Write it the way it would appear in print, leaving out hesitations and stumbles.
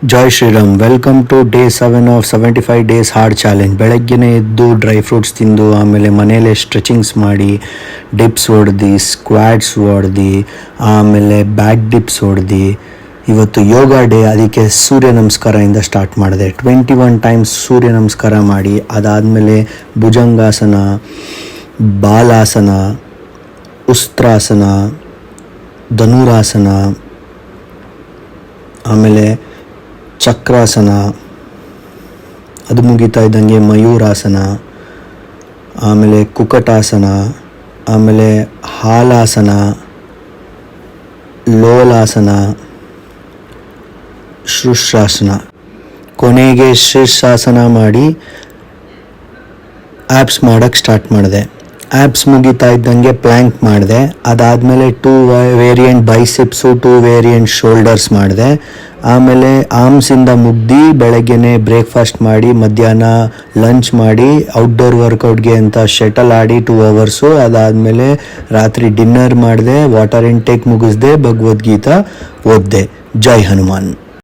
Jai Shriram. Welcome to day 7 of 75 days hard challenge. ಬೆಳಗ್ಗೆನೇ ಎದ್ದು dry fruits ತಿಂದು ಆಮೇಲೆ ಮನೇಲೆ ಸ್ಟ್ರೆಚಿಂಗ್ಸ್ ಮಾಡಿ ಡಿಪ್ಸ್ ಹೊಡೆದು ಸ್ಕ್ವಾಟ್ಸ್ ಹೊಡೆದು ಆಮೇಲೆ ಬ್ಯಾಕ್ ಡಿಪ್ಸ್ ಹೊಡೆದು ಇವತ್ತು ಯೋಗ ಡೇ, ಅದಕ್ಕೆ ಸೂರ್ಯ ನಮಸ್ಕಾರದಿಂದ ಸ್ಟಾರ್ಟ್ ಮಾಡಿದೆ. 21 ಟೈಮ್ಸ್ ಸೂರ್ಯ ನಮಸ್ಕಾರ ಮಾಡಿ ಅದಾದಮೇಲೆ ಭುಜಂಗಾಸನ, ಬಾಲಾಸನ, ಉಸ್ತ್ರಾಸನ, ಧನುರಾಸನ, ಆಮೇಲೆ ಚಕ್ರಾಸನ, ಅದು ಮುಗಿತಾ ಇದ್ದಂಗೆ ಮಯೂರಾಸನ, ಆಮೇಲೆ ಕುಕಟಾಸನ, ಆಮೇಲೆ ಹಾಲಾಸನ, ಲೋಲಾಸನ, ಶೃಶಾಸನ, ಕೊನೆಗೆ ಶೀರ್ಷಾಸನ ಮಾಡಿ ಆ್ಯಪ್ಸ್ ಮಾಡೋಕ್ಕೆ ಸ್ಟಾರ್ಟ್ ಮಾಡಿದೆ. ಆ್ಯಪ್ಸ್ ಮುಗಿತಾ ಇದ್ದಂಗೆ ಪ್ಲ್ಯಾಂಕ್ ಮಾಡಿದೆ. ಅದಾದಮೇಲೆ 2 ವೇರಿಯಂಟ್ ಬೈಸಿಪ್ಸು, 2 ವೇರಿಯಂಟ್ ಶೋಲ್ಡರ್ಸ್ ಮಾಡಿದೆ. ಆಮೇಲೆ ಆರ್ಮ್ಸಿಂದ ಮುಗ್ದು ಬೆಳಗ್ಗೆನೆ ಬ್ರೇಕ್ಫಾಸ್ಟ್ ಮಾಡಿ ಮಧ್ಯಾಹ್ನ ಲಂಚ್ ಮಾಡಿ ಔಟ್ಡೋರ್ ವರ್ಕೌಟ್ಗೆ ಅಂತ ಶಟಲ್ ಆಡಿ 2 ಅವರ್ಸು. ಅದಾದಮೇಲೆ ರಾತ್ರಿ ಡಿನ್ನರ್ ಮಾಡಿದೆ, ವಾಟರ್ ಇಂಟೇಕ್ ಮುಗಿಸ್ದೆ, ಭಗವದ್ಗೀತಾ ಓದಿದೆ. ಜೈ ಹನುಮಾನ್.